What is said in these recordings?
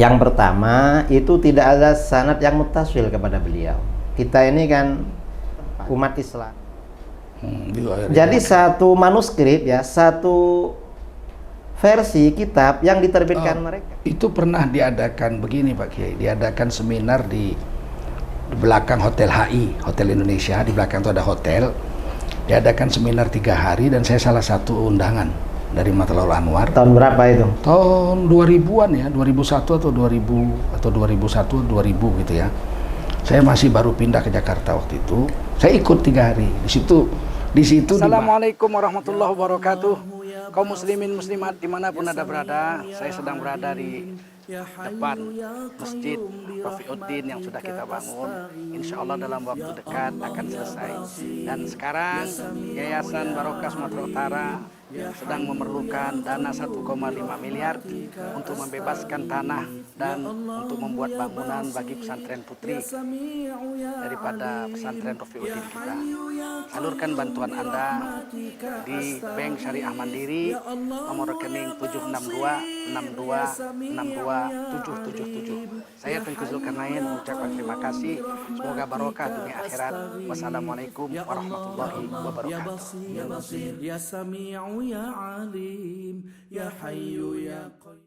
Yang pertama, itu tidak ada sanad yang muttasil kepada beliau. Kita ini kan umat Islam. Jadi satu manuskrip ya, satu versi kitab yang diterbitkan mereka. Itu pernah diadakan begini Pak Kiai, diadakan seminar di belakang Hotel HI, Hotel Indonesia, di belakang itu ada hotel. Diadakan seminar 3 hari dan saya salah satu undangan dari Matlaul Anwar. Tahun berapa itu? Tahun 2000-an ya, 2001 atau 2000 atau 2001 2000 gitu ya. Saya masih baru pindah ke Jakarta waktu itu. Saya ikut 3 hari. Di situ Assalamualaikum warahmatullahi wabarakatuh. Kaum muslimin muslimat dimanapun Anda berada, saya sedang berada di depan Masjid Rafiuddin yang sudah kita bangun. Insya Allah dalam waktu dekat akan selesai. Dan sekarang Yayasan Barokah Sumatera Utara sedang memerlukan dana 1,5 miliar untuk membebaskan tanah dan untuk membuat bangunan bagi pesantren putri daripada pesantren Rafiuddin kita. Salurkan bantuan Anda di Bank Syariah Mandiri, nomor rekening 76262627777. Saya Tengku Zulkarnain mengucapkan terima kasih. Semoga barokah dunia akhirat. Wassalamualaikum warahmatullahi wabarakatuh. Ya Sami'u ya Alim ya Hayyu ya Qayyum.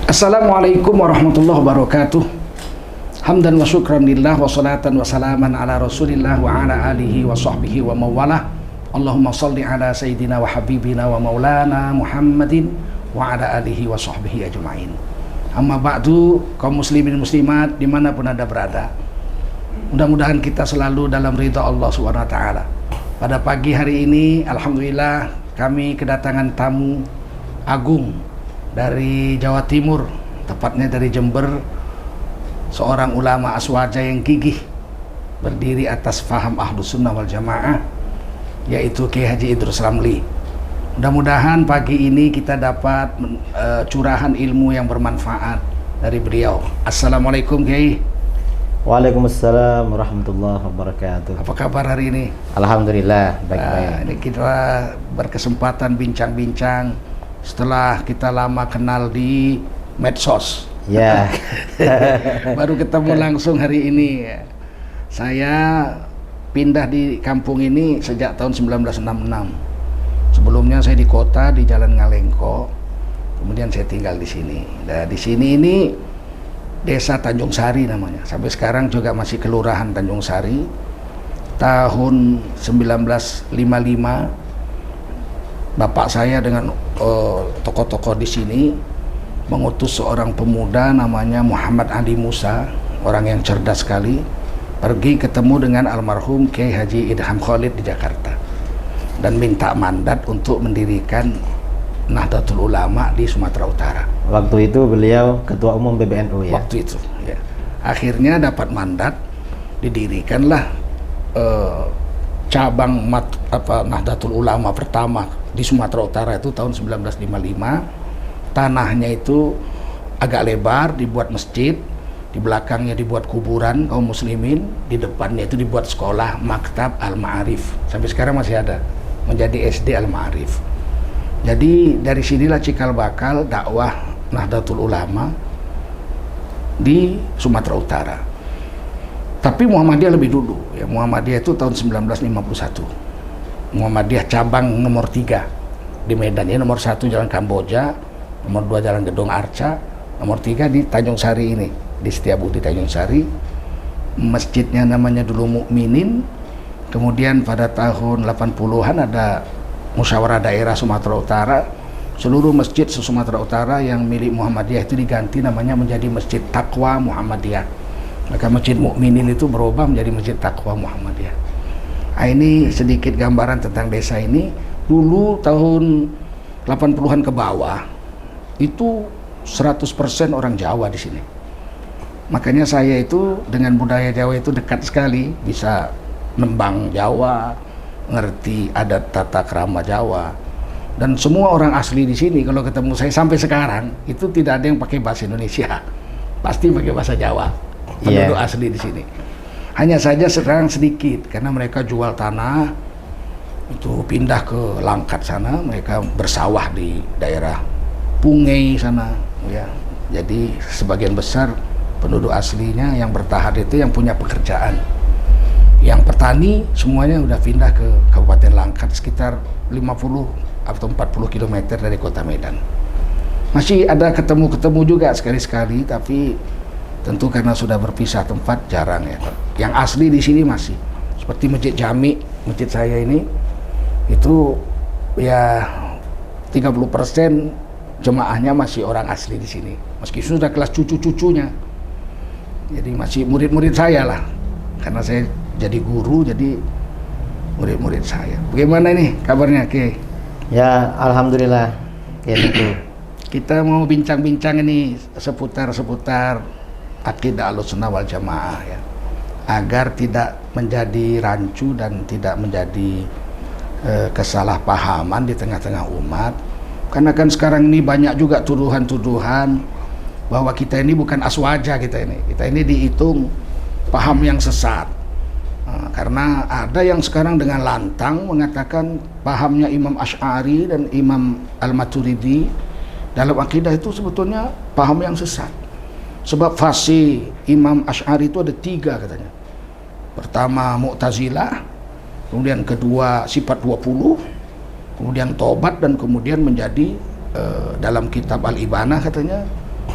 Assalamualaikum warahmatullahi wabarakatuh. Hamdan wa syukran lillah wa salatan wa salaman ala rasulillah wa ala alihi wa sahbihi wa mawalah. Allahumma salli ala sayyidina wa habibina wa maulana Muhammadin wa ala alihi wa sahbihi ajma'in. Amma ba'du, kaum muslimin muslimat dimanapun Anda berada, mudah-mudahan kita selalu dalam ridha Allah SWT. Pada pagi hari ini alhamdulillah kami kedatangan tamu agung dari Jawa Timur, tepatnya dari Jember, seorang ulama aswaja yang gigih berdiri atas faham Ahlus Sunnah wal Jamaah, yaitu Kiai Haji Idrus Ramli. Mudah-mudahan pagi ini kita dapat curahan ilmu yang bermanfaat dari beliau. Assalamualaikum Kiai. Waalaikumsalam warahmatullahi wabarakatuh. Apa kabar hari ini? Alhamdulillah baik-baik. Ini kita berkesempatan bincang-bincang setelah kita lama kenal di medsos. Ya. Baru ketemu langsung hari ini. Saya pindah di kampung ini sejak tahun 1966. Sebelumnya saya di kota di Jalan Ngalengko. Kemudian saya tinggal di sini. Nah, di sini ini Desa Tanjung Sari namanya. Sampai sekarang juga masih Kelurahan Tanjung Sari. Tahun 1955 bapak saya dengan tokoh-tokoh di sini mengutus seorang pemuda namanya Muhammad Ali Musa, orang yang cerdas sekali, pergi ketemu dengan almarhum Kiai Haji Idham Khalid di Jakarta dan minta mandat untuk mendirikan Nahdlatul Ulama di Sumatera Utara. Waktu itu beliau Ketua Umum PBNU ya? Waktu itu ya. Akhirnya dapat mandat, didirikanlah cabang Nahdlatul Ulama pertama di Sumatera Utara itu tahun 1955. Tanahnya itu agak lebar, dibuat masjid, di belakangnya dibuat kuburan kaum muslimin, di depannya itu dibuat sekolah Maktab Al-Ma'arif. Sampai sekarang masih ada, menjadi SD Al-Ma'arif. Jadi dari sinilah cikal bakal dakwah Nahdlatul Ulama di Sumatera Utara. Tapi Muhammadiyah lebih dulu ya. Muhammadiyah itu tahun 1951. Muhammadiyah cabang nomor 3 di Medan ya, nomor 1 Jalan Kamboja, nomor 2 Jalan Gedong Arca, nomor 3 di Tanjung Sari ini, di Setiabudi Tanjung Sari. Masjidnya namanya dulu Mukminin. Kemudian pada tahun 80-an ada musyawarah daerah Sumatera Utara, seluruh masjid se-Sumatera Utara yang milik Muhammadiyah itu diganti namanya menjadi Masjid Taqwa Muhammadiyah. Maka Masjid Mukminin itu berubah menjadi Masjid Taqwa Muhammadiyah. Nah, ini sedikit gambaran tentang desa ini. Dulu tahun 80-an ke bawah itu 100% orang Jawa di sini. Makanya saya itu dengan budaya Jawa itu dekat sekali, bisa nembang Jawa, ngerti adat tata krama Jawa. Dan semua orang asli di sini kalau ketemu saya sampai sekarang itu tidak ada yang pakai bahasa Indonesia, pasti pakai bahasa Jawa. Penduduk asli di sini. Hanya saja sekarang sedikit karena mereka jual tanah itu pindah ke Langkat sana, mereka bersawah di daerah Pungei sana ya. Jadi sebagian besar penduduk aslinya yang bertahan itu yang punya pekerjaan. Yang petani semuanya udah pindah ke Kabupaten Langkat, sekitar 50 atau 40 km dari kota Medan. Masih ada ketemu-ketemu juga sekali-sekali, tapi tentu karena sudah berpisah tempat jarang ya. Yang asli di sini masih seperti Masjid Jami, masjid saya ini itu ya 30% jemaahnya masih orang asli di sini. Meski sudah kelas cucu-cucunya. Jadi masih murid-murid saya lah. Karena saya jadi guru, jadi murid-murid saya. Bagaimana ini kabarnya, Ki? Ya, alhamdulillah. Ya, tentu. Kita mau bincang-bincang ini seputar akidah Ahlussunnah wal Jamaah ya. Agar tidak menjadi rancu dan tidak menjadi kesalahpahaman di tengah-tengah umat. Karena kan sekarang ini banyak juga tuduhan-tuduhan bahwa kita ini bukan aswaja, kita ini dihitung paham yang sesat. Karena ada yang sekarang dengan lantang mengatakan pahamnya Imam Asy'ari dan Imam Al-Maturidi dalam akidah itu sebetulnya paham yang sesat. Sebab fase Imam Asy'ari itu ada 3 katanya. Pertama Mu'tazilah, kemudian kedua sifat 20, kemudian tobat, dan kemudian menjadi dalam kitab Al-Ibanah katanya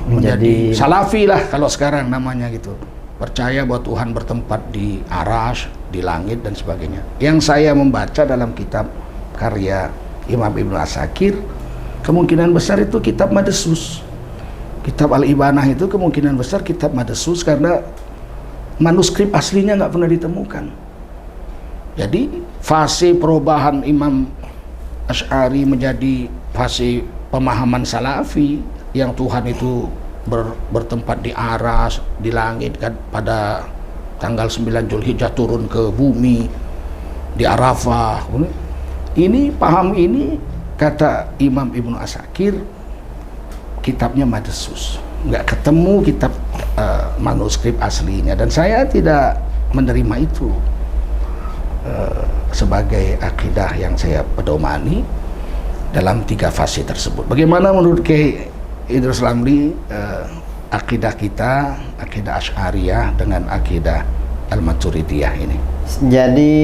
menjadi Salafi lah kalau sekarang namanya gitu. Percaya bahwa Tuhan bertempat di aras, di langit dan sebagainya. Yang saya membaca dalam kitab karya Imam Ibnu Asakir, kemungkinan besar itu kitab Madsus. Kitab Al-Ibanah itu kemungkinan besar kitab Madsus karena manuskrip aslinya nggak pernah ditemukan. Jadi fase perubahan Imam Asy'ari menjadi fase pemahaman Salafi yang Tuhan itu bertempat di aras, di langit kan, pada tanggal 9 Zulhijjah turun ke bumi di Arafah. Ini paham ini kata Imam Ibnu Asakir kitabnya Madsus. Nggak ketemu kitab manuskrip aslinya, dan saya tidak menerima itu sebagai akidah yang saya pedomani dalam 3 fase tersebut. Bagaimana menurut Kiai Idrus Ramli akidah kita, akidah Asy'ariyah dengan akidah Al-Maturidiyah ini? Jadi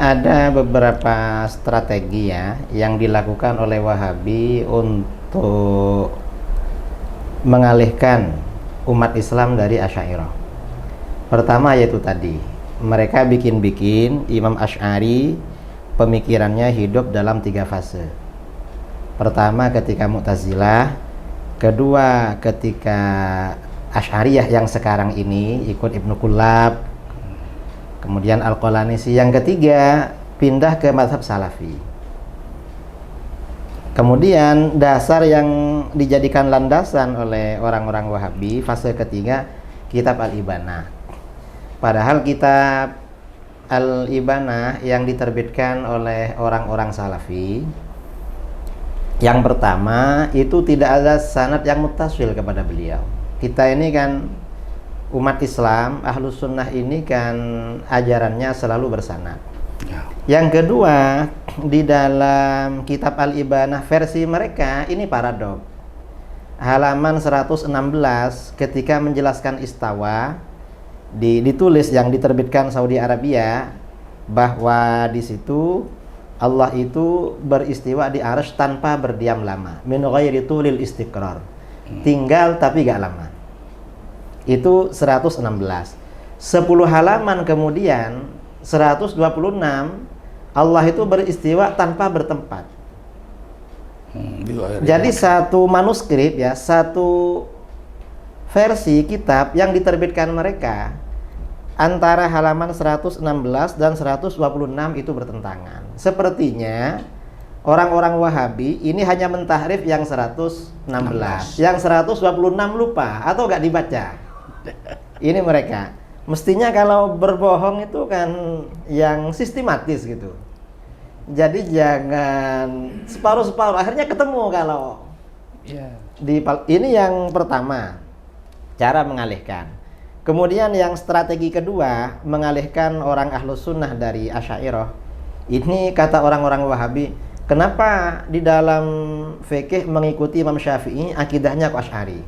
ada beberapa strategi ya yang dilakukan oleh Wahabi untuk mengalihkan umat Islam dari Asy'ariyah. Pertama yaitu tadi, mereka bikin Imam Asy'ari pemikirannya hidup dalam 3 fase. Pertama ketika Mu'tazilah, kedua ketika Asy'ariyah yang sekarang ini ikut Ibnu Kullab, kemudian Al-Qalanisi, yang ketiga pindah ke mazhab Salafi. Kemudian dasar yang dijadikan landasan oleh orang-orang Wahabi fase ketiga kitab Al-Ibanah. Padahal kitab Al-Ibanah yang diterbitkan oleh orang-orang Salafi, yang pertama itu tidak ada sanad yang muttasil kepada beliau. Kita ini kan umat Islam, Ahlus Sunnah ini kan ajarannya selalu bersanad. Ya. Yang kedua, di dalam kitab Al-Ibanah versi mereka ini paradok. Halaman 116 ketika menjelaskan istawa ditulis yang diterbitkan Saudi Arabia bahwa di situ Allah itu beristiwa di arsy tanpa berdiam lama, min ghairi tulil istiqrar, tinggal tapi gak lama. Itu 116. 10 halaman kemudian 126 Allah itu beristiwa tanpa bertempat. Jadi satu manuskrip ya, satu versi kitab yang diterbitkan mereka antara halaman 116 dan 126 itu bertentangan. Sepertinya orang-orang Wahabi ini hanya mentahrif yang 116, yang 126 lupa atau gak dibaca. Ini mereka. Mestinya kalau berbohong itu kan yang sistematis gitu. Jadi jangan separuh-separuh. Akhirnya ketemu kalau ini yang pertama, cara mengalihkan. Kemudian yang strategi kedua, mengalihkan orang Ahlus Sunnah dari Asy'ariyah, Ini kata orang-orang Wahabi, kenapa di dalam fikih mengikuti Imam Syafi'i akidahnya kok Asy'ari?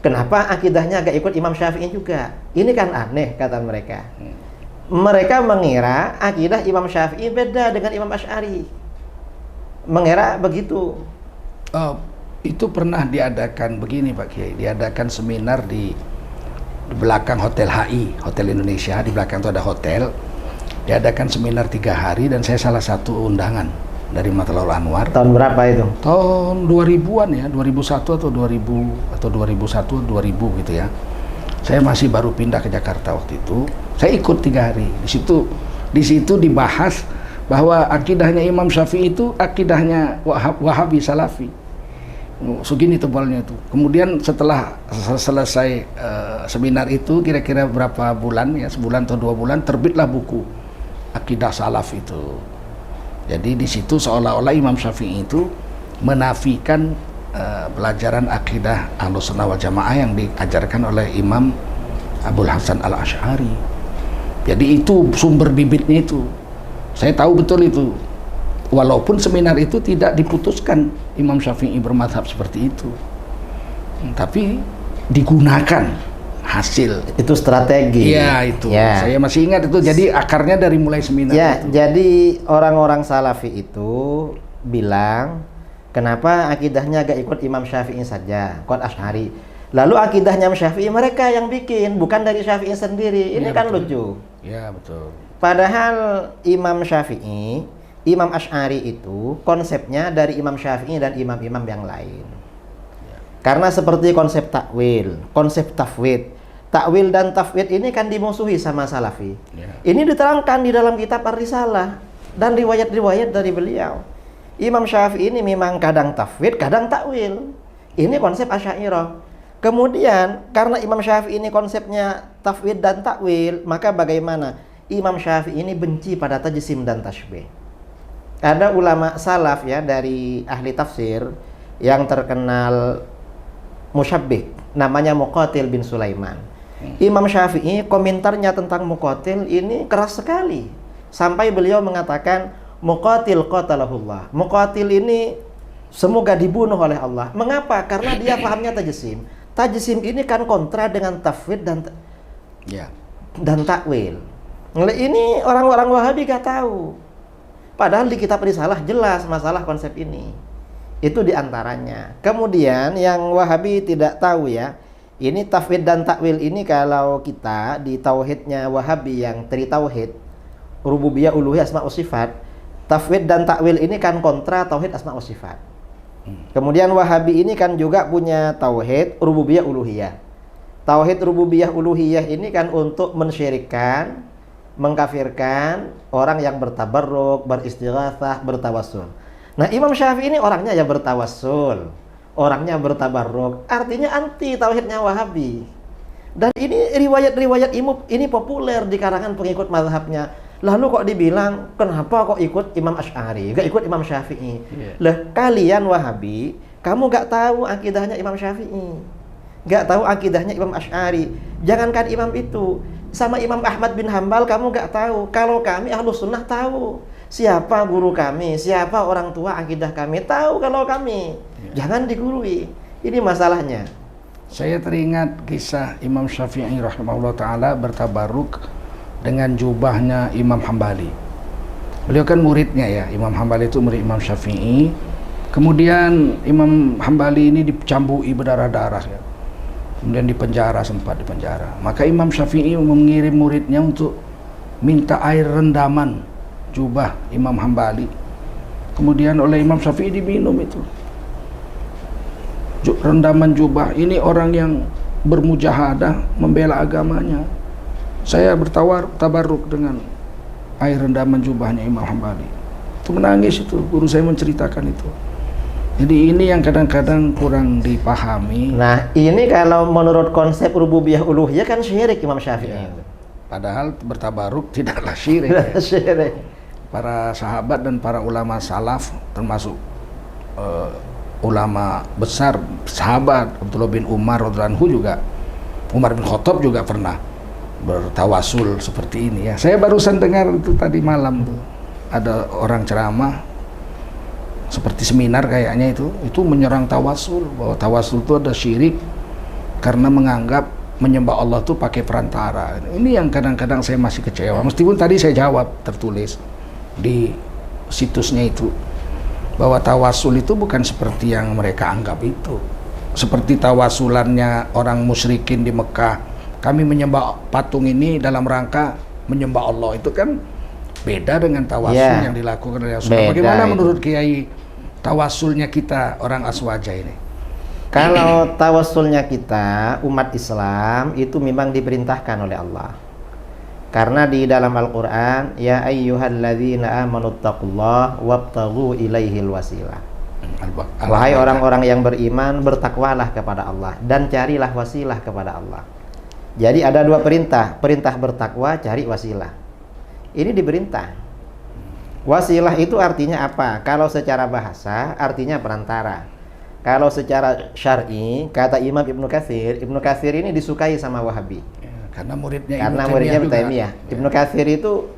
Kenapa akidahnya gak ikut Imam Syafi'i juga? Ini kan aneh, kata mereka. Mereka mengira akidah Imam Syafi'i beda dengan Imam Asy'ari. Mengira begitu. Itu pernah diadakan begini Pak Kiai, diadakan seminar di belakang Hotel HI, Hotel Indonesia, di belakang itu ada hotel. Diadakan seminar 3 hari dan saya salah satu undangan dari Matlaul Anwar. Tahun berapa itu? Tahun 2000-an ya, 2001 atau 2000 atau 2001 2000 gitu ya. Saya masih baru pindah ke Jakarta waktu itu. Saya ikut 3 hari. Di situ dibahas bahwa akidahnya Imam Syafi'i itu akidahnya Wahabi Salafi. Segini tebalnya itu. Kemudian setelah selesai seminar itu kira-kira berapa bulan ya, sebulan atau 2 bulan terbitlah buku Akidah Salaf itu. Jadi di situ seolah-olah Imam Syafi'i itu menafikan pelajaran akidah Ahlussunnah wal Jamaah yang diajarkan oleh Imam Abul Hasan Al-Asy'ari. Jadi itu sumber bibitnya itu. Saya tahu betul itu. Walaupun seminar itu tidak diputuskan Imam Syafi'i bermadhab seperti itu, tapi digunakan hasil. Itu strategi. Iya itu. Ya. Saya masih ingat itu. Jadi akarnya dari mulai seminar Ya, itu. jadi orang-orang Salafi itu bilang, kenapa akidahnya gak ikut Imam Syafi'i saja, kok Asy'ari? Lalu akidahnya Imam Syafi'i mereka yang bikin, bukan dari Syafi'i sendiri. Ini Ya, kan betul. lucu. Ya betul. Padahal Imam Syafi'i, Imam Asy'ari itu konsepnya dari Imam Syafi'i dan imam-imam yang lain. Karena seperti konsep takwil, konsep tafwid. Takwil dan tafwid ini kan dimusuhi sama Salafi. Ini diterangkan di dalam kitab Ar-Risalah dan riwayat-riwayat dari beliau. Imam Syafi'i ini memang kadang tafwid, kadang takwil. Ini konsep Asy'ariyah. Kemudian karena Imam Syafi'i ini konsepnya tafwid dan takwil, maka bagaimana? Imam Syafi'i ini benci pada tajsim dan tasybih. Ada ulama salaf ya dari ahli tafsir yang terkenal musyabbih, namanya Muqatil bin Sulaiman. Imam Syafi'i komentarnya tentang Muqatil ini keras sekali, sampai beliau mengatakan Muqatil qatalahullah. Muqatil ini semoga dibunuh oleh Allah. Mengapa? Karena dia pahamnya tajsim. Tajsim ini kan kontra dengan tafwid dan takwil. Ini orang-orang Wahabi gak tahu. Padahal di kitab Risalah jelas masalah konsep ini. Itu diantaranya. Kemudian yang Wahabi tidak tahu ya, ini tafwid dan takwil ini kalau kita di tauhidnya Wahabi yang tritauhid, rububiyah, uluhiyah, asma wa sifat, tafwid dan takwil ini kan kontra tauhid asma wa sifat. Kemudian Wahabi ini kan juga punya tauhid rububiyah uluhiyah. Tauhid rububiyah uluhiyah ini kan untuk mensyirikkan, mengkafirkan orang yang bertabarruk, beristighatsah, bertawassul. Nah, Imam Syafi'i ini orangnya ya bertawassul, orangnya bertabarruk, artinya anti tauhidnya Wahabi. Dan ini riwayat-riwayat ini populer di kalangan pengikut mazhabnya. Lalu kok dibilang, kenapa kok ikut Imam Asy'ari, gak ikut Imam Syafi'i? Lah, kalian Wahabi, kamu gak tahu akidahnya Imam Syafi'i, gak tahu akidahnya Imam Asy'ari. Jangankan imam itu, sama Imam Ahmad bin Hambal kamu gak tahu. Kalau kami Ahlus Sunnah tahu siapa guru kami, siapa orang tua akidah kami, tahu kalau kami. Jangan digurui. Ini masalahnya. Saya teringat kisah Imam Syafi'i rahimahullah ta'ala bertabaruk dengan jubahnya Imam Hambali. Beliau kan muridnya ya, Imam Hambali itu murid Imam Syafi'i. Kemudian Imam Hambali ini dicambui berdarah-darah ya. Kemudian sempat dipenjara. Maka Imam Syafi'i mengirim muridnya untuk minta air rendaman jubah Imam Hambali. Kemudian oleh Imam Syafi'i diminum itu. Rendaman jubah. Ini orang yang bermujahadah membela agamanya. Saya tabarruk dengan air rendaman jubahnya Imam Hambali. Itu menangis itu, guru saya menceritakan itu. Jadi ini yang kadang-kadang kurang dipahami. Nah, ini kalau menurut konsep rububiyah uluhiyah kan syirik Imam Syafi'i. Ya. Padahal bertabaruk tidaklah syirik. Ya. Syirik. Para sahabat dan para ulama salaf termasuk ulama besar sahabat Abdullah bin Umar radhiyallahu anhu juga, Umar bin Khattab juga pernah bertawasul seperti ini ya. Saya barusan dengar itu tadi malam tuh. ada orang ceramah seperti seminar kayaknya itu menyerang tawasul, bahwa tawasul itu ada syirik karena menganggap menyembah Allah itu pakai perantara. Ini yang kadang-kadang saya masih kecewa, meskipun tadi saya jawab tertulis di situsnya itu bahwa tawasul itu bukan seperti yang mereka anggap itu, seperti tawasulannya orang musyrikin di Mekah. Kami menyembah patung ini dalam rangka menyembah Allah, itu kan beda dengan tawasul yang dilakukan oleh Rasulullah. Bagaimana itu menurut Kiai tawasulnya kita orang Aswaja ini? Kalau tawasulnya kita umat Islam itu memang diperintahkan oleh Allah. Karena di dalam Al-Qur'an, ya ayyuhalladzina amanuttaqullaha wabtaghu ilaihil wasilah. Wahai orang-orang yang beriman, bertakwalah kepada Allah dan carilah wasilah kepada Allah. Jadi ada dua perintah, perintah bertakwa, cari wasilah. Ini diperintah. Wasilah itu artinya apa? Kalau secara bahasa artinya perantara. Kalau secara syar'i, kata Imam Ibnu Katsir ini disukai sama Wahabi. Karena muridnya Ibnu Taimiyah. Ibnu Katsir itu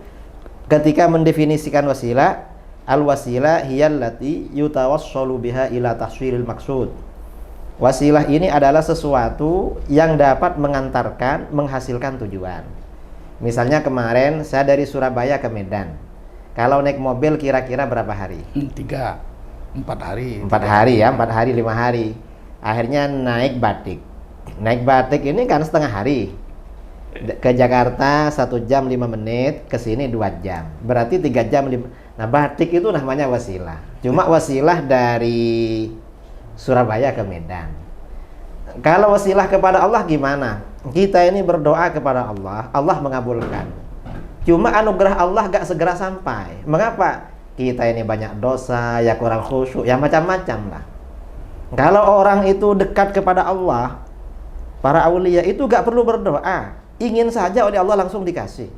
ketika mendefinisikan wasilah, al-wasilah hiyallati yutawassalu biha ila tahsilil maqsud. Wasilah ini adalah sesuatu yang dapat mengantarkan, menghasilkan tujuan. Misalnya kemarin saya dari Surabaya ke Medan. Kalau naik mobil kira-kira berapa hari? 4 hari. 4 hari ya, 4 hari, 5 hari. Akhirnya naik Batik. Naik Batik ini kan setengah hari. Ke Jakarta 1 jam 5 menit, ke sini 2 jam. Berarti 3 jam 5. Nah, Batik itu namanya wasilah. Cuma wasilah dari Surabaya ke Medan. Kalau wasilah kepada Allah gimana? Kita ini berdoa kepada Allah, Allah mengabulkan. Cuma anugerah Allah gak segera sampai. Mengapa? Kita ini banyak dosa, ya kurang khusyuk, ya macam-macam lah. Kalau orang itu dekat kepada Allah, para aulia itu gak perlu berdoa, ingin saja oleh Allah langsung dikasih.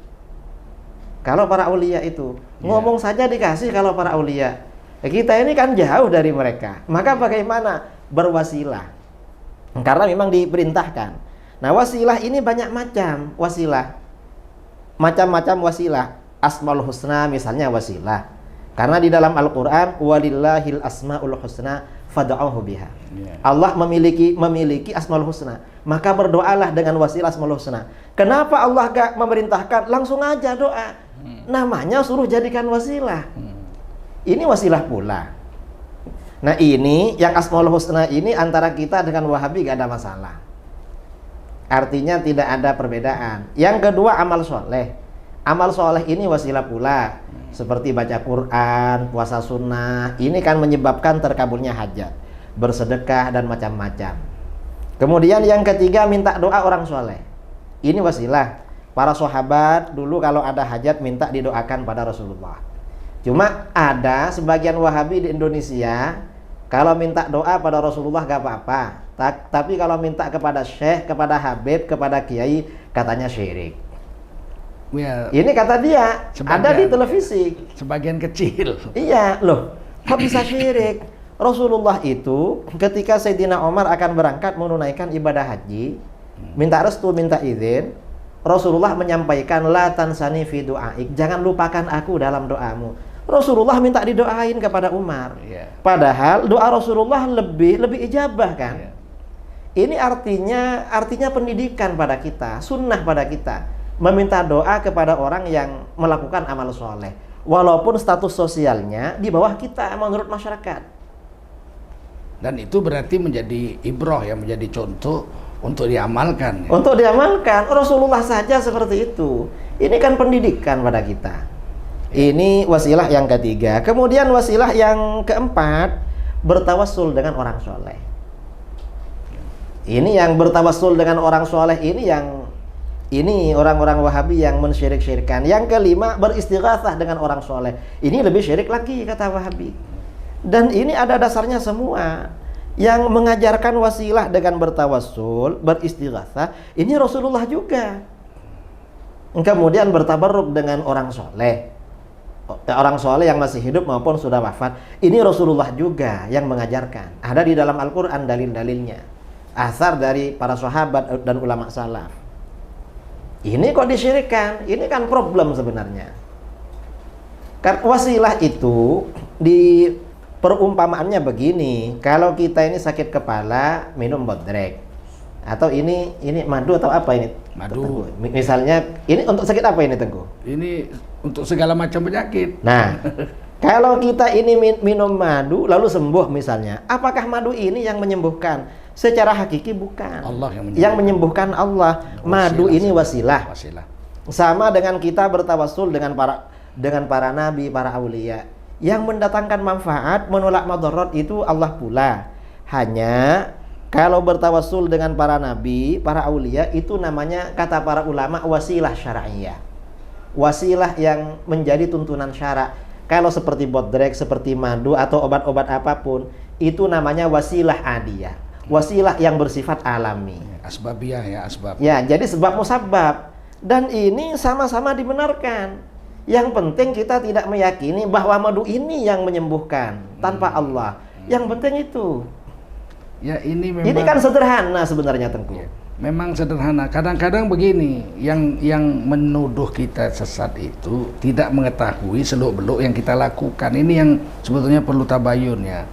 Kalau para aulia itu ngomong saja dikasih. Kalau para aulia, kita ini kan jauh dari mereka. Maka bagaimana? Berwasilah. Karena memang diperintahkan. Nah, wasilah ini banyak macam wasilah. Macam-macam wasilah. Asmaul husna misalnya wasilah. Karena di dalam Al-Qur'an walillahil asmaul husna fad'uhu biha. Allah memiliki asmaul husna. Maka berdoalah dengan wasilah asmaul husna. Kenapa Allah gak memerintahkan langsung aja doa? Namanya suruh jadikan wasilah. Ini wasilah pula. Nah, ini yang asmaul husna ini antara kita dengan Wahabi gak ada masalah. Artinya tidak ada perbedaan. Yang kedua amal soleh. Amal soleh ini wasilah pula. Seperti baca Quran, puasa sunnah. Ini kan menyebabkan terkabulnya hajat, bersedekah dan macam-macam. Kemudian yang ketiga minta doa orang soleh. Ini wasilah. Para sahabat dulu kalau ada hajat minta didoakan pada Rasulullah. Cuma ada sebagian Wahabi di Indonesia kalau minta doa pada Rasulullah gak apa-apa. Tapi kalau minta kepada syekh, kepada habib, kepada kiai, katanya syirik. Ya, ini kata dia, ada di televisi. Sebagian kecil. Iya, loh, kok bisa syirik? Rasulullah itu ketika Sayyidina Umar akan berangkat menunaikan ibadah haji, minta restu, minta izin, Rasulullah menyampaikan la tansani fi du'aik, jangan lupakan aku dalam doamu. Rasulullah minta didoain kepada Umar. Padahal doa Rasulullah lebih ijabah kan. Ini artinya pendidikan pada kita, sunnah pada kita, meminta doa kepada orang yang melakukan amal soleh, walaupun status sosialnya di bawah kita menurut masyarakat. Dan itu berarti menjadi ibrah, ya, menjadi contoh untuk diamalkan. Ya. Untuk diamalkan, Rasulullah saja seperti itu. Ini kan pendidikan pada kita. Ini wasilah yang ketiga. Kemudian wasilah yang keempat, bertawassul dengan orang soleh. Ini yang bertawassul dengan orang soleh ini orang-orang Wahabi yang mensyirik-syirikan. Yang kelima, beristighatsah dengan orang soleh. Ini lebih syirik lagi kata Wahabi. Dan ini ada dasarnya semua. Yang mengajarkan wasilah dengan bertawassul, beristighatsah, ini Rasulullah juga. Kemudian bertabarruk dengan orang soleh. Orang soleh yang masih hidup maupun sudah wafat. Ini Rasulullah juga yang mengajarkan. Ada di dalam Al-Quran dalil-dalilnya. Asar dari para sahabat dan ulama salaf. Ini kok disyirikkan? Ini kan problem sebenarnya. Kan wasilah itu di perumpamaannya begini, kalau kita ini sakit kepala minum bodrek, atau ini madu atau apa ini? Madu. Misalnya ini untuk sakit apa ini Tengku? Ini untuk segala macam penyakit. Nah, kalau kita ini minum madu lalu sembuh misalnya, apakah madu ini yang menyembuhkan? Secara hakiki bukan. Allah yang menyembuhkan. Yang menyembuhkan Allah. Madu ini wasilah. Sama dengan kita bertawassul dengan para nabi, para aulia. Yang mendatangkan manfaat, menolak madarat itu Allah pula. Hanya kalau bertawassul dengan para nabi, para aulia, itu namanya kata para ulama wasilah syar'iyah. Wasilah yang menjadi tuntunan syarak. Kalau seperti bodrek, seperti madu atau obat-obat apapun, itu namanya wasilah adiyah. Wasilah yang bersifat alami. Asbabiyah ya, asbab. Ya, jadi sebab musabab. Dan ini sama-sama dibenarkan. Yang penting kita tidak meyakini bahwa madu ini yang menyembuhkan tanpa Allah. Yang penting itu. Ya, ini memang. Ini kan sederhana sebenarnya Tengku. Ya, memang sederhana. Kadang-kadang begini, yang menuduh kita sesat itu tidak mengetahui seluk-beluk yang kita lakukan. Ini yang sebetulnya perlu tabayun ya.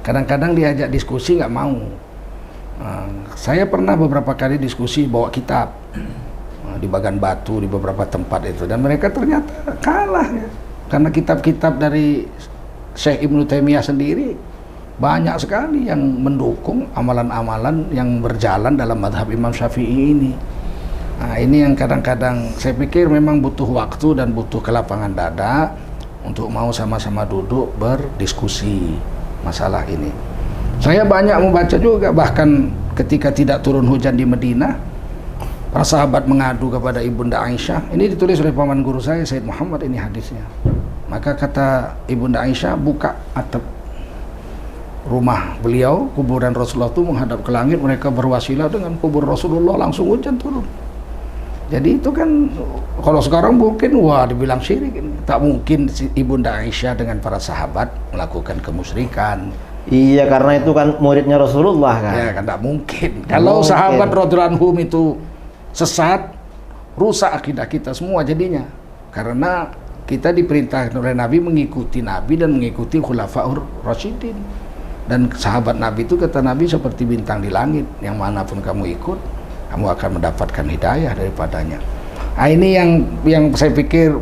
Kadang-kadang diajak diskusi nggak mau. Saya pernah beberapa kali diskusi bawa kitab di Bagan Batu, di beberapa tempat itu, dan mereka ternyata kalah ya. Karena kitab-kitab dari Syekh Ibnu Taimiyah sendiri banyak sekali yang mendukung amalan-amalan yang berjalan dalam madhab Imam Syafi'i ini. Nah, ini yang kadang-kadang saya pikir memang butuh waktu dan butuh kelapangan dada untuk mau sama-sama duduk berdiskusi masalah ini. Saya banyak membaca juga, bahkan ketika tidak turun hujan di Madinah, para sahabat mengadu kepada Ibunda Aisyah. Ini ditulis oleh paman guru saya, Said Muhammad, ini hadisnya. Maka kata Ibunda Aisyah, buka atap rumah beliau, kuburan Rasulullah itu menghadap ke langit, mereka berwasilah dengan kubur Rasulullah, langsung hujan turun. Jadi itu kan, kalau sekarang mungkin, wah dibilang syirik. Tak mungkin Ibunda Aisyah dengan para sahabat melakukan kemusyrikan. Iya, karena itu kan muridnya Rasulullah kan. Ya kan, tak mungkin. Kalau sahabat radhiyallahu anhum itu sesat, rusak akidah kita semua jadinya. Karena kita diperintahkan oleh Nabi mengikuti Nabi dan mengikuti Khulafaur Rasyidin. Dan sahabat Nabi itu kata Nabi seperti bintang di langit, yang manapun kamu ikut, kamu akan mendapatkan hidayah daripadanya. Nah, ini yang saya pikir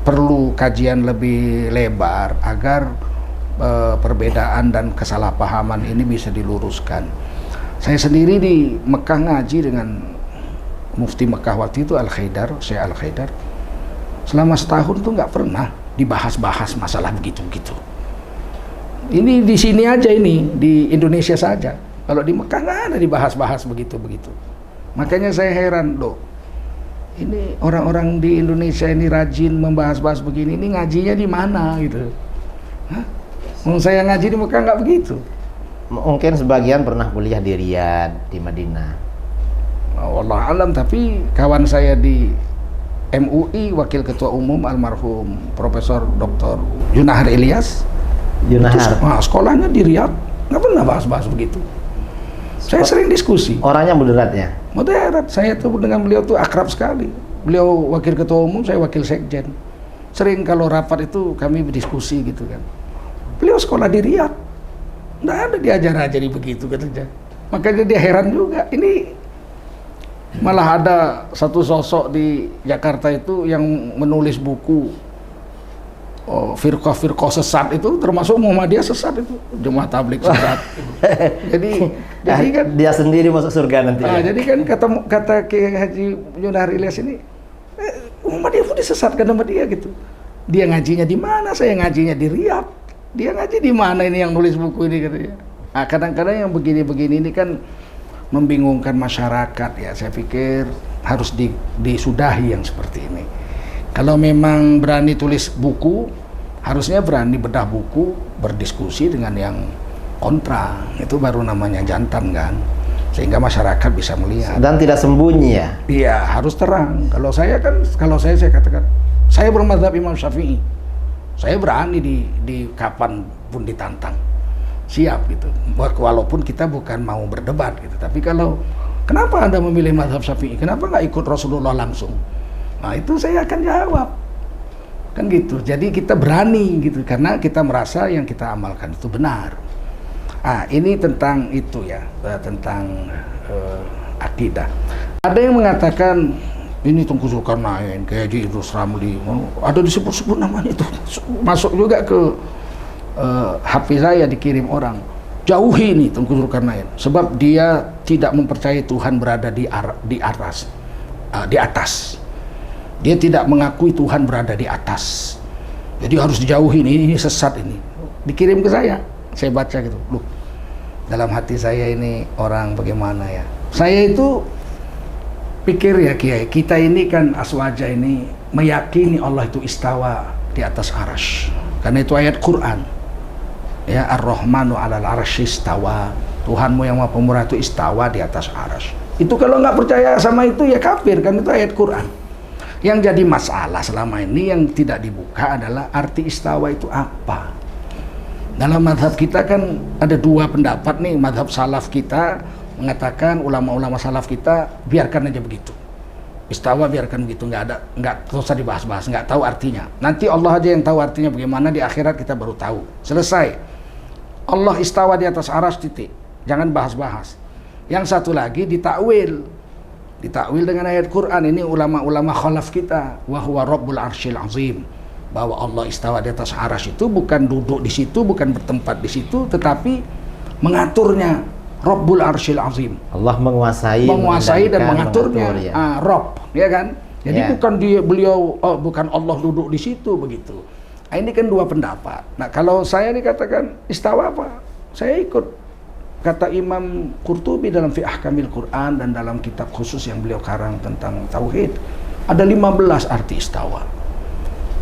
perlu kajian lebih lebar agar perbedaan dan kesalahpahaman ini bisa diluruskan. Saya sendiri di Mekah ngaji dengan Mufti Mekah waktu itu Al-Khaidar, Syekh Al-Khaidar. Selama setahun tuh nggak pernah dibahas-bahas masalah begitu-begitu. Ini di sini aja, ini di Indonesia saja. Kalau di Mekah nggak ada dibahas-bahas begitu-begigu. Makanya saya heran, loh. Ini orang-orang di Indonesia ini rajin membahas-bahas begini, ini ngajinya di mana gitu? Hah? Saya ngaji di Mekah nggak begitu. Mungkin sebagian pernah kuliah di Riyadh, di Madinah. Wallah alam, tapi kawan saya di MUI, Wakil Ketua Umum almarhum Profesor Dr. Yunahar Ilyas. Yunahar. Sekolahnya di Riyadh, nggak pernah bahas-bahas begitu. Saya sering diskusi. Orangnya moderat ya? Moderat. Saya tuh dengan beliau tuh akrab sekali. Beliau Wakil Ketua Umum, saya Wakil Sekjen. Sering kalau rapat itu kami berdiskusi gitu kan. Beliau sekolah di Riyadh, nggak ada diajar-ajari begitu katanya. Makanya dia heran juga. Ini malah ada satu sosok di Jakarta itu yang menulis buku firqah sesat, itu termasuk Muhammadiyah sesat, itu Jemaah Tabligh sesat. jadi kan dia sendiri masuk surga nanti. Jadi kan kata Kiai Haji Yunahar Ilyas ini, Muhammadiyah pun disesatkan sama dia gitu. Dia ngajinya di mana? Saya ngajinya di Riyadh. Dia ngaji di mana ini yang nulis buku ini katanya. Nah, kadang-kadang yang begini-begini ini kan membingungkan masyarakat ya. Saya pikir harus disudahi yang seperti ini. Kalau memang berani tulis buku, harusnya berani bedah buku, berdiskusi dengan yang kontra. Itu baru namanya jantan kan. Sehingga masyarakat bisa melihat. Dan tidak sembunyi ya? Iya, harus terang. Kalau saya katakan, saya bermadzhab Imam Syafi'i. Saya berani di kapan pun ditantang, siap gitu. Walaupun kita bukan mau berdebat gitu. Tapi kalau kenapa Anda memilih mazhab Syafi'i? Kenapa nggak ikut Rasulullah langsung? Nah itu saya akan jawab. Kan gitu. Jadi kita berani gitu karena kita merasa yang kita amalkan itu benar. Ini tentang itu ya, tentang akidah. Ada yang mengatakan ini Tengku Zulkarnain, kayak Haji Idrus Ramli, ada disebut-sebut namanya itu, masuk juga ke HP saya, dikirim orang. Jauhi ini Tengku Zulkarnain, sebab dia tidak mempercayai Tuhan berada di atas. Dia tidak mengakui Tuhan berada di atas. Jadi harus dijauhi ini sesat ini. Dikirim ke saya baca gitu. Loh, dalam hati saya ini orang bagaimana ya? Saya itu pikir ya Kiai, kita ini kan aswaja ini meyakini Allah itu istawa di atas arasy. Karena itu ayat Quran. Ya, Ar-Rahmanu 'alal 'arsy istawa. Tuhanmu yang Maha Pemurah itu istawa di atas arasy. Itu kalau nggak percaya sama itu ya kafir, kan itu ayat Quran. Yang jadi masalah selama ini yang tidak dibuka adalah arti istawa itu apa. Dalam mazhab kita kan ada dua pendapat nih. Mazhab salaf kita mengatakan, ulama-ulama salaf kita biarkan aja begitu. Istawa biarkan begitu, nggak usah dibahas-bahas, nggak tahu artinya. Nanti Allah aja yang tahu artinya bagaimana, di akhirat kita baru tahu. Selesai. Allah istawa di atas arasy, titik. Jangan bahas-bahas. Yang satu lagi ditakwil dengan ayat Quran. Ini ulama-ulama khalaf kita, wa huwa rabbul arsyil azim, bahwa Allah istawa di atas arasy itu bukan duduk di situ, bukan bertempat di situ, tetapi mengaturnya. Rabbul arsyil azim, Allah menguasai dan mengaturnya. Ya. Rabb, ya kan? Jadi bukan beliau, bukan Allah duduk di situ begitu. Ini kan dua pendapat. Nah, kalau saya dikatakan istawa apa? Saya ikut kata Imam Qurtubi dalam Fi Ahkamil Quran dan dalam kitab khusus yang beliau karang tentang tauhid. Ada 15 arti istawa.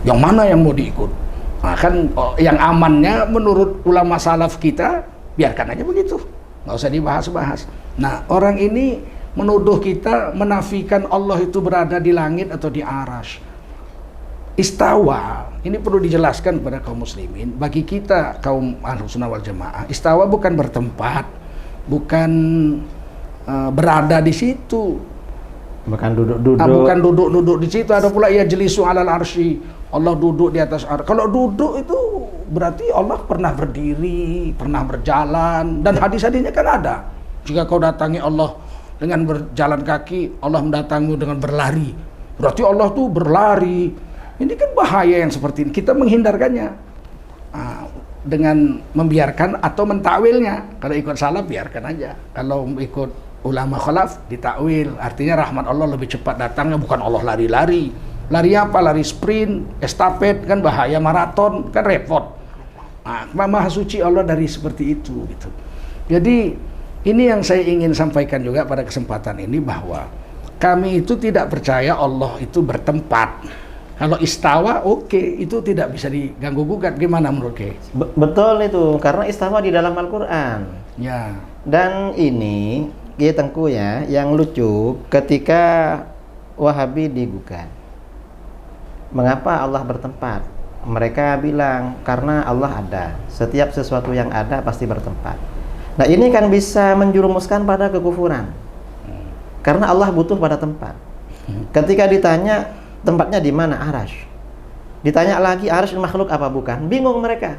Yang mana yang mau diikut? Nah, kan yang amannya menurut ulama salaf kita, biarkan aja begitu. Nggak usah dibahas-bahas. Nah, orang ini menuduh kita menafikan Allah itu berada di langit atau di arasy. Istawa, ini perlu dijelaskan kepada kaum muslimin. Bagi kita kaum Ahlussunnah wal Jamaah, istawa bukan bertempat, bukan berada di situ. Bukan duduk-duduk. Bukan duduk-duduk di situ. Ada pula ya jelisu alal arsy. Allah duduk di atas arsy. Kalau duduk itu berarti Allah pernah berdiri, pernah berjalan, dan hadis-hadisnya kan ada. Jika kau datangi Allah dengan berjalan kaki, Allah mendatangimu dengan berlari. Berarti Allah tuh berlari. Ini kan bahaya yang seperti ini. Kita menghindarkannya dengan membiarkan atau mentakwilnya. Kalau ikut salaf biarkan aja. Kalau ikut ulama khalaf ditakwil. Artinya rahmat Allah lebih cepat datangnya, bukan Allah lari-lari. Lari apa? Lari sprint, estafet, kan bahaya, maraton, kan repot. Maha suci Allah dari seperti itu gitu. Jadi ini yang saya ingin sampaikan juga pada kesempatan ini, bahwa kami itu tidak percaya Allah itu bertempat. Kalau istawa oke, itu tidak bisa diganggu gugat. Gimana menurut Kiai? Betul itu, karena istawa di dalam Al-Qur'an. Ya. Dan ini Kiai Tengku ya, yang lucu ketika Wahabi digugat. Mengapa Allah bertempat? Mereka bilang karena Allah ada. Setiap sesuatu yang ada pasti bertempat. Nah, ini kan bisa menjurumuskan pada kekufuran. Karena Allah butuh pada tempat. Ketika ditanya tempatnya di mana? Arasy. Ditanya lagi arasy makhluk apa bukan? Bingung mereka.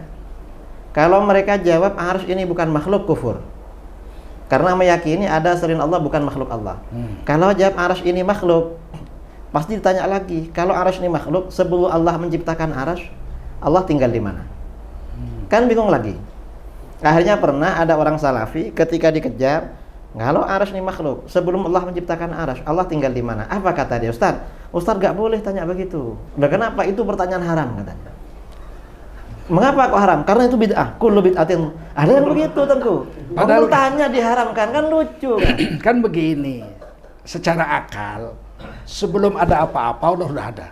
Kalau mereka jawab arasy ini bukan makhluk, kufur. Karena meyakini ada selain Allah bukan makhluk Allah. Kalau jawab arasy ini makhluk, pasti ditanya lagi, kalau arasy ini makhluk, sebelum Allah menciptakan arasy, Allah tinggal di mana? Kan bingung lagi. Akhirnya pernah ada orang salafi ketika dikejar, kalau arasy ini makhluk, sebelum Allah menciptakan arasy, Allah tinggal di mana? Apa kata dia? Ustaz gak boleh tanya begitu. Udah, kenapa? Itu pertanyaan haram katanya. Mengapa kok haram? Karena itu bid'ah. Kullu bid'atin. Ada yang begitu tentu. Padahal tanya diharamkan, kan lucu kan? Kan begini, secara akal, sebelum ada apa-apa Allah sudah ada.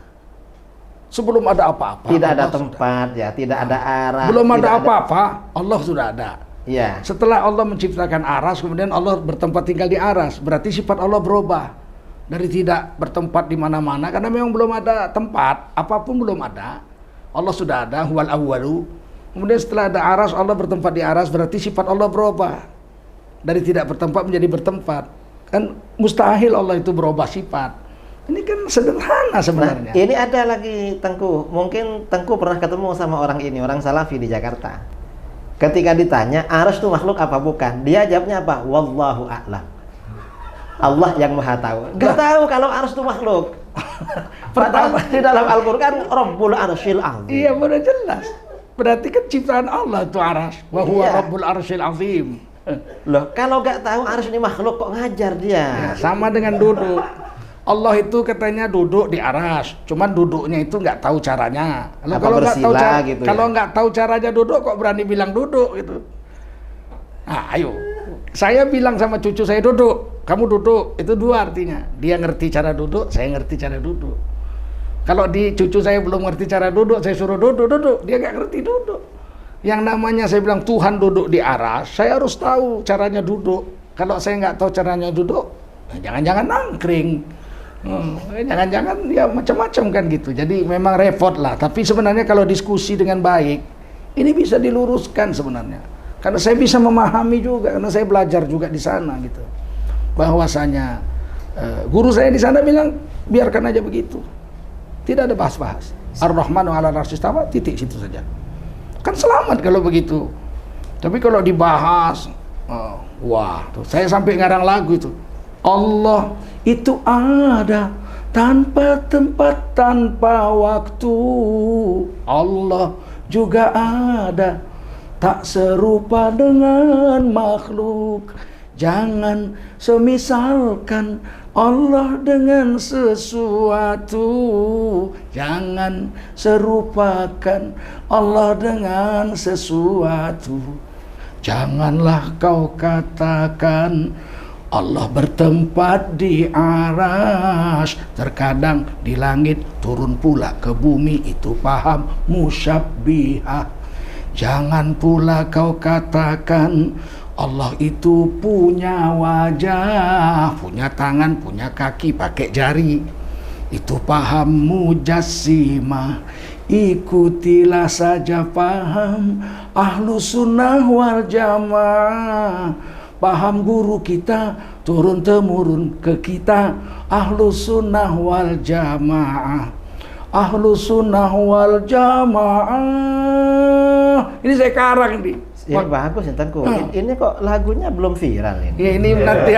Sebelum ada apa-apa tidak ada tempat ya, tidak ada arah. Belum ada apa-apa, Allah sudah ada. Ya. Setelah Allah menciptakan aras, kemudian Allah bertempat tinggal di aras. Berarti sifat Allah berubah dari tidak bertempat di mana-mana, karena memang belum ada tempat, apapun belum ada. Allah sudah ada, huwal awwalu. Kemudian setelah ada aras, Allah bertempat di aras, berarti sifat Allah berubah dari tidak bertempat menjadi bertempat. Kan mustahil Allah itu berubah sifat. Ini kan sederhana sebenarnya. Nah, ini ada lagi Tengku. Mungkin Tengku pernah ketemu sama orang ini, orang Salafi di Jakarta. Ketika ditanya, arsy itu makhluk apa bukan? Dia jawabnya apa? Wallahu a'lam. Allah yang maha tahu. Gak tahu kalau arsy itu makhluk. Pertama di dalam Al-Qur'an Rabbul Arsyil Azim. Iya, benar jelas. Berarti kan ciptaan Allah itu arsy. Wa huwa Rabbul Arsyil Azim. Loh, kalau gak tahu arsy ini makhluk kok ngajar dia? Ya, sama dengan duduk. Allah itu katanya duduk di arsy, cuman duduknya itu nggak tahu caranya. Kalau nggak tahu gitu kalau nggak tahu caranya duduk, kok berani bilang duduk gitu? Nah, ayo, saya bilang sama cucu saya duduk, kamu duduk, itu dua artinya. Dia ngerti cara duduk, saya ngerti cara duduk. Kalau di cucu saya belum ngerti cara duduk, saya suruh duduk, dia nggak ngerti duduk. Yang namanya saya bilang Tuhan duduk di arsy, saya harus tahu caranya duduk. Kalau saya nggak tahu caranya duduk, jangan-jangan nangkring. Jangan-jangan ya macam-macam kan gitu. Jadi memang repot lah. Tapi sebenarnya kalau diskusi dengan baik, ini bisa diluruskan sebenarnya. Karena saya bisa memahami juga, karena saya belajar juga di sana gitu. Bahwasanya guru saya di sana bilang biarkan aja begitu. Tidak ada bahas-bahas. Ar-Rahmanu 'alal 'arsy istawa, titik situ saja. Kan selamat kalau begitu. Tapi kalau dibahas, wah, tuh saya sampai ngarang lagu itu. Allah itu ada tanpa tempat, tanpa waktu. Allah juga ada, tak serupa dengan makhluk. Jangan semisalkan Allah dengan sesuatu. Jangan serupakan Allah dengan sesuatu. Janganlah kau katakan Allah bertempat di arsy, terkadang di langit, turun pula ke bumi, itu paham musyabbihah. Jangan pula kau katakan Allah itu punya wajah, punya tangan, punya kaki, pakai jari, itu paham mujassimah. Ikutilah saja paham Ahlus Sunnah wal Jamaah. Paham guru kita turun-temurun ke kita, Ahlus Sunnah wal Jamaah. Ahlus Sunnah wal Jamaah. Ini saya karang nih. Ya bagus ya Tengku. Ini kok lagunya belum viral ini. Ya, ini nanti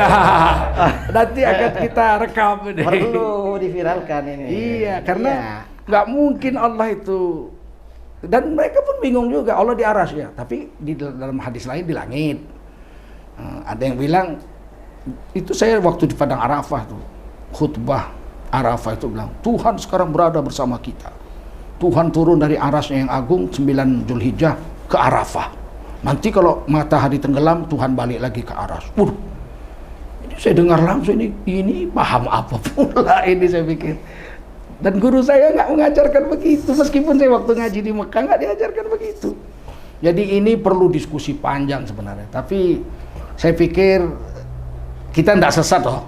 nanti akan kita rekam ini. Perlu diviralkan ini. Iya, karena nggak mungkin Allah itu, dan mereka pun bingung juga, Allah di arsy ya, tapi di dalam hadis lain di langit. Ada yang bilang, itu saya waktu di Padang Arafah tuh, khutbah Arafah itu bilang, Tuhan sekarang berada bersama kita. Tuhan turun dari arsy yang agung 9 Zulhijjah ke Arafah. Nanti kalau matahari tenggelam, Tuhan balik lagi ke arsy. Ini saya dengar langsung, ini paham apa pula ini, saya pikir. Dan guru saya nggak mengajarkan begitu, meskipun saya waktu ngaji di Mekah nggak diajarkan begitu. Jadi ini perlu diskusi panjang sebenarnya, tapi saya pikir kita tidak sesat loh.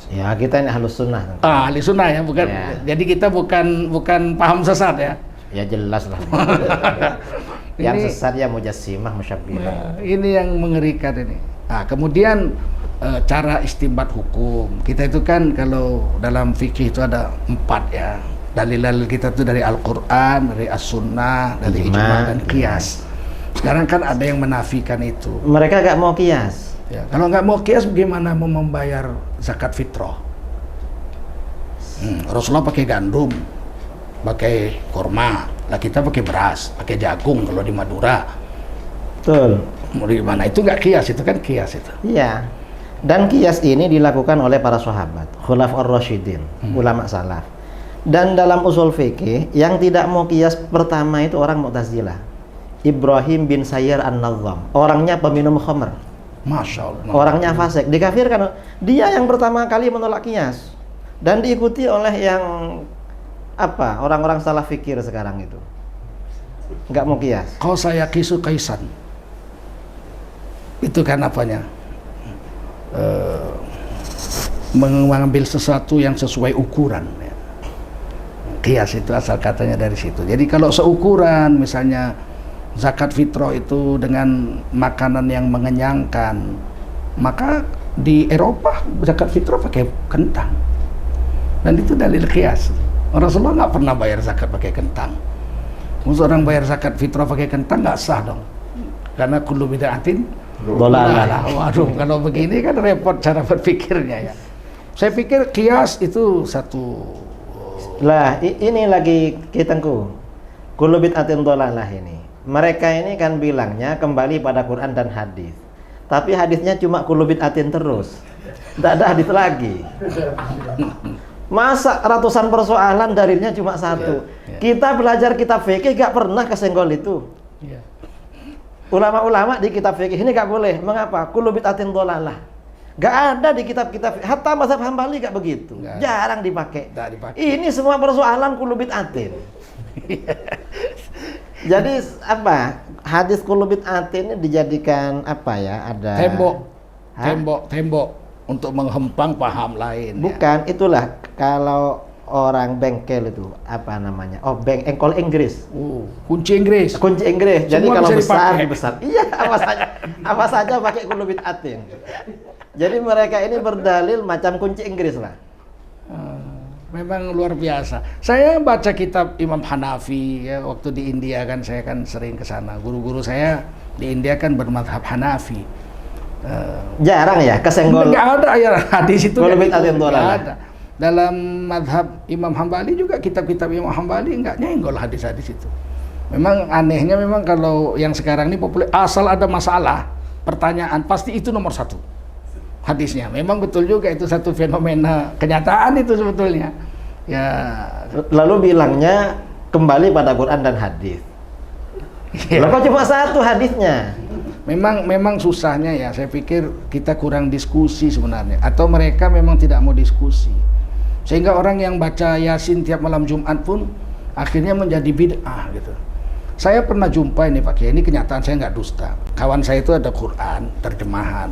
Ya kita ini Ahlus Sunnah. Ahli Sunnah ya, bukan. Ya. Jadi kita bukan paham sesat ya. Ya jelas lah. Yang sesat ya mujassimah, musyabbihah. Ini yang mengerikan ini. Nah, kemudian cara istinbat hukum. Kita itu kan kalau dalam fikih itu ada 4 ya. Dalil-dalil kita itu dari Al-Quran, dari As-Sunnah, dari Ijma' dan Qiyas. Sekarang kan ada yang menafikan itu. Mereka nggak mau qiyas. Ya, kalau nggak mau qiyas, bagaimana mau membayar zakat fitrah? Rasulullah pakai gandum, pakai kurma. Lah kita pakai beras, pakai jagung kalau di Madura. Betul. Mau gimana? Itu nggak qiyas, itu kan qiyas itu. Iya. Dan qiyas ini dilakukan oleh para sahabat, Khulafaur Rasyidin, ulama salaf. Dan dalam usul fikih, yang tidak mau qiyas pertama itu orang Mu'tazilah. Ibrahim bin Sayyar An-Nazzam, orangnya peminum khamr. Masya Allah. Orangnya fasik, dikafirkan. Dia yang pertama kali menolak qiyas dan diikuti oleh yang orang-orang salah fikir sekarang itu. Nggak mau qiyas. Kalau saya kisu kaisan, itu kan apanya? Mengambil sesuatu yang sesuai ukuran. Qiyas itu asal katanya dari situ. Jadi kalau seukuran, misalnya zakat fitrah itu dengan makanan yang mengenyangkan, maka di Eropa zakat fitrah pakai kentang. Dan itu dalil qiyas. Rasulullah nggak pernah bayar zakat pakai kentang. Maksud orang bayar zakat fitrah pakai kentang nggak sah dong. Karena kullu bid'atin dhalalah. Waduh, kalau begini kan repot cara berpikirnya ya. Saya pikir qiyas itu satu. Lah, ini lagi kitengku. Kullu bid'atin dhalalah ini. Mereka ini kan bilangnya kembali pada Quran dan hadis. Tapi hadisnya cuma kullu bid'atin terus. Tidak ada hadis lagi. Masa ratusan persoalan dalilnya cuma satu. Kita belajar kitab fikih gak pernah kesenggol itu. Ulama-ulama di kitab fikih ini gak boleh. Mengapa? Kullu bid'atin dhalalah. Gak ada di kitab-kitab. Hatta mazhab Hambali gak begitu. Jarang dipakai. Ini semua persoalan kullu bid'atin. Jadi apa? Hadis kullu bid'atin ini dijadikan apa ya? Ada tembok untuk menghempang paham lain. Ya. Bukan, itulah kalau orang bengkel itu apa namanya? Oh, engkol Inggris. Kunci Inggris. Kunci Inggris. Jadi Semua kalau besar dipakai. dibesar. Iya, apa saja pakai kullu bid'atin. Jadi mereka ini berdalil macam kunci Inggris lah. Memang luar biasa. Saya baca kitab Imam Hanafi ya, waktu di India kan saya kan sering ke sana. Guru-guru saya di India kan bermadhab Hanafi. Jarang ya kesenggol. Nggak ada ya hadis itu. Nggak ada. Dalam madhab Imam Hambali juga kitab-kitab Imam Hambali nggak nyenggol hadis-hadis itu. Memang anehnya memang kalau yang sekarang ini populer, asal ada masalah, pertanyaan pasti itu nomor satu hadisnya. Memang betul juga itu satu fenomena kenyataan itu sebetulnya. Ya. Lalu bilangnya kembali pada Quran dan hadis. Lalu cuma satu hadisnya. Memang susahnya ya, saya pikir kita kurang diskusi sebenarnya, atau mereka memang tidak mau diskusi, sehingga orang yang baca Yasin tiap malam Jumat pun akhirnya menjadi bid'ah gitu. Saya pernah jumpa ini Pak Kiai, ini kenyataan, saya nggak dusta. Kawan saya itu ada Quran terjemahan,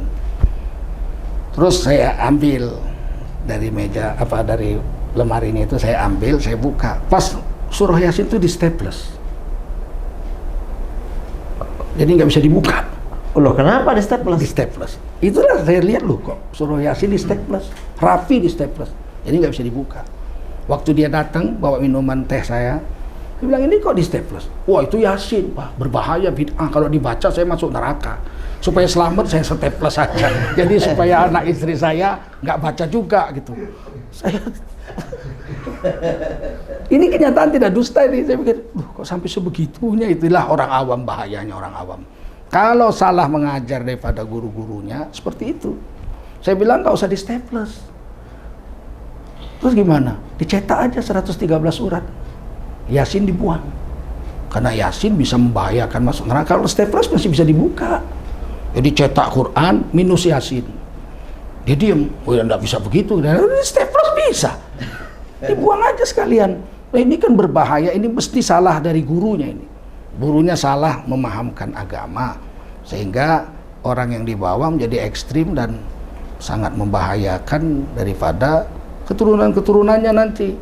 terus saya ambil dari meja dari lemari ini itu, saya ambil, saya buka, pas surah Yasin itu di staples, jadi nggak bisa dibuka. Loh, kenapa di staples? Di staples. Itulah saya lihat loh kok surah Yasin di staples, rapi di staples. Jadi nggak bisa dibuka. Waktu dia datang bawa minuman teh saya bilang ini kok di staples. Wah, itu Yasin, Pak, berbahaya, bid'ah. Kalau dibaca saya masuk neraka. Supaya selamat saya staples saja. Jadi supaya anak istri saya nggak baca juga gitu. Saya ini kenyataan, tidak dusta ini. Saya pikir, kok sampai sebegitunya. Itulah orang awam, bahayanya orang awam. Kalau salah mengajar daripada guru-gurunya, seperti itu. Saya bilang nggak usah di staples. Terus gimana? Dicetak aja 113 surat. Yasin dibuang. Karena Yasin bisa membahayakan masuk neraka. Kalau staples masih bisa dibuka. Jadi cetak Quran minus Yasin. Dia diem. Oh ya, nggak bisa begitu. Dan staples bisa. Dibuang aja sekalian. Nah, ini kan berbahaya. Ini mesti salah dari gurunya ini. Gurunya salah memahamkan agama, sehingga orang yang dibawa menjadi ekstrim dan sangat membahayakan daripada keturunan-keturunannya nanti.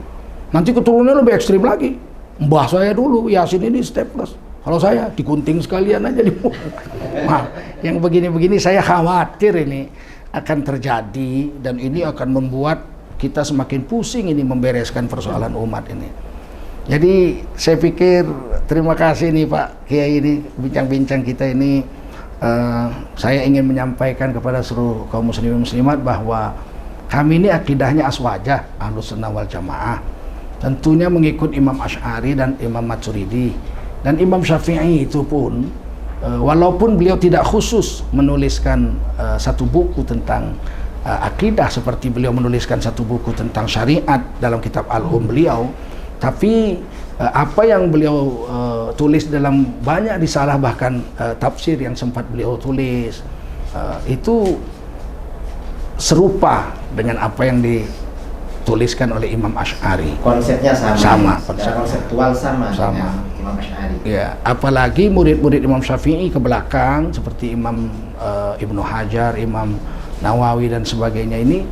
Nanti keturunannya lebih ekstrim lagi. Mbah saya dulu Yasin ini staples, kalau saya digunting sekalian aja dibuang. Nah, yang begini-begini saya khawatir ini akan terjadi, dan ini akan membuat kita semakin pusing ini membereskan persoalan umat ini. Jadi saya pikir terima kasih nih Pak Kiai, ini bincang-bincang kita ini. Saya ingin menyampaikan kepada seluruh kaum muslimin muslimat bahwa kami ini akidahnya aswajah, Ahlus Sunnah wal Jamaah. Tentunya mengikut Imam Asy'ari dan Imam Maturidi. Dan Imam Syafi'i itu pun walaupun beliau tidak khusus menuliskan satu buku tentang akidah seperti beliau menuliskan satu buku tentang syariat dalam kitab Al-Um beliau, tapi apa yang beliau tulis dalam banyak risalah, bahkan tafsir yang sempat beliau tulis itu serupa dengan apa yang dituliskan oleh Imam Asy'ari. Konsepnya sama. Sama. Konseptual sama. Dengan Imam Asy'ari. Ya, apalagi murid-murid Imam Syafi'i ke belakang seperti Imam Ibnu Hajar, Imam Nawawi dan sebagainya ini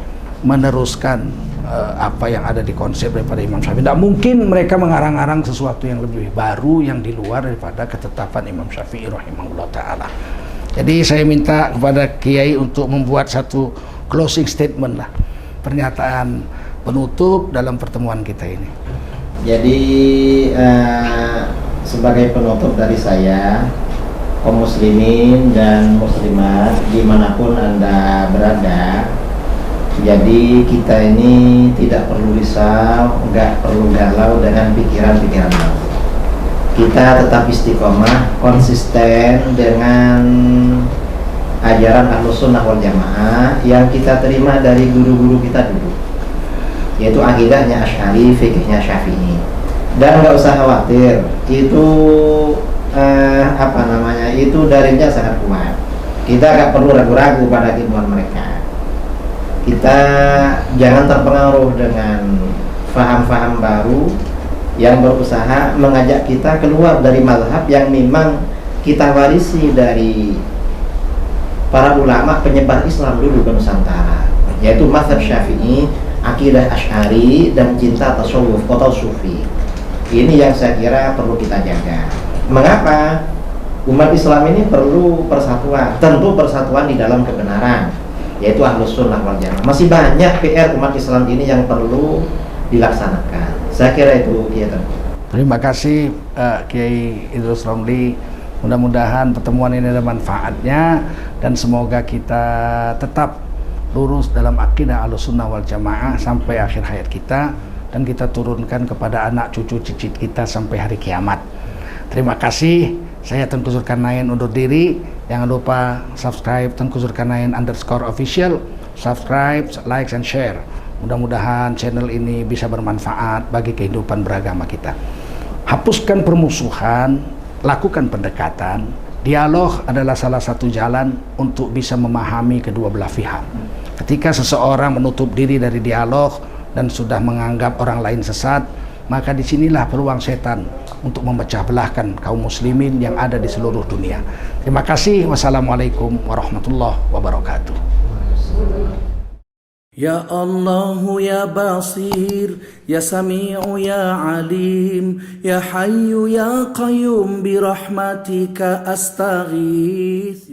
meneruskan apa yang ada di konsep daripada Imam Syafi'i. Tidak mungkin mereka mengarang-arang sesuatu yang lebih baru yang di luar daripada ketetapan Imam Syafi'i rahimahullah ta'ala. Jadi saya minta kepada Kiai untuk membuat satu closing statement lah, pernyataan penutup dalam pertemuan kita ini. Jadi sebagai penutup dari saya, kaum muslimin dan muslimat dimanapun Anda berada, jadi kita ini tidak perlu risau, nggak perlu galau dengan pikiran-pikiran baru. Kita tetap istiqomah, konsisten dengan ajaran Ahlus Sunnah wal Jamaah yang kita terima dari guru-guru kita dulu, yaitu akidahnya Asy'ari, fikihnya Syafi'i. Dan nggak usah khawatir, itu itu dalilnya sangat kuat. Kita nggak perlu ragu-ragu pada ilmuwan mereka. Kita jangan terpengaruh dengan faham-faham baru yang berusaha mengajak kita keluar dari mazhab yang memang kita warisi dari para ulama penyebar Islam dulu ke Nusantara, yaitu mazhab Syafi'i, akidah Asy'ari, dan cinta tasawuf atau sufi. Ini yang saya kira perlu kita jaga. Mengapa? Umat Islam ini perlu persatuan, tentu persatuan di dalam kebenaran, yaitu Ahlus Sunnah wal Jamaah. Masih banyak PR umat Islam ini yang perlu dilaksanakan. Saya kira itu ya. Terima kasih Kiai Idrus Romli. Mudah-mudahan pertemuan ini ada manfaatnya dan semoga kita tetap lurus dalam akidah Ahlus Sunnah wal Jamaah sampai akhir hayat kita, dan kita turunkan kepada anak cucu cicit kita sampai hari kiamat. Terima kasih. Saya Tengku Zulkarnain undur diri. Jangan lupa subscribe Tengku Zulkarnain _official. Subscribe, like, and share. Mudah-mudahan channel ini bisa bermanfaat bagi kehidupan beragama kita. Hapuskan permusuhan, lakukan pendekatan. Dialog adalah salah satu jalan untuk bisa memahami kedua belah pihak. Ketika seseorang menutup diri dari dialog dan sudah menganggap orang lain sesat, maka disinilah peluang setan untuk memecah belahkan kaum muslimin yang ada di seluruh dunia. Terima kasih. Wassalamualaikum warahmatullahi wabarakatuh. Ya Allah ya Basir, ya Sami'u ya Alim, ya Hayyu ya Qayyum, bi rahmatika astaghith.